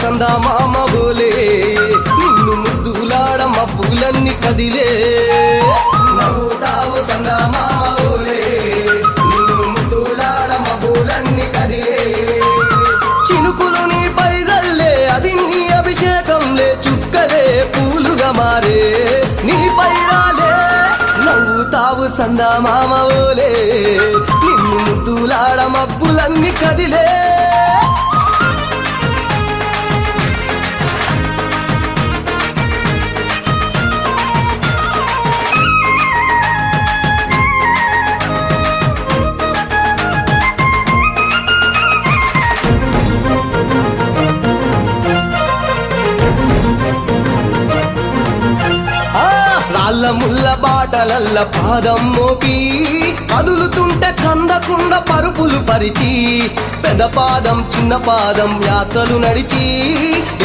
సందా మామ బోలే నిన్ను ముద్దులాడ మబ్బులన్నీ కదిలే నవ్వుతావు సందా మామ బోలే నిన్ను ముద్దులాడ మబ్బులన్నీ కదిలే చినుకులు నీ పైదల్లే అది నీ అభిషేకంలే చుక్కలే పూలుగా మారే నీ పైరాలే నవ్వుతావు సందా మామ బోలే నిన్ను ముద్దులాడ మబ్బులన్నీ కదిలే రాళ్ళ ముళ్ళ బాటలల్ల పాదం మోపి కదులుతుంటే కందకుండ పరుపులు పరిచి పెద్ద పాదం చిన్న పాదం యాత్రలు నడిచి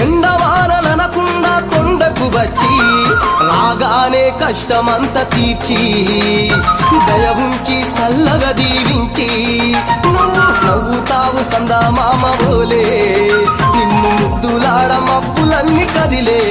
ఎండవానలనకుండా కొండకు వచ్చి రాగానే కష్టమంతా తీర్చి దయ ఉంచి సల్లగా దీవించి నువ్వు నవ్వుతావు సందా మామ బోలే నిన్ను ముద్దులాడ మబ్బులన్నీ కదిలే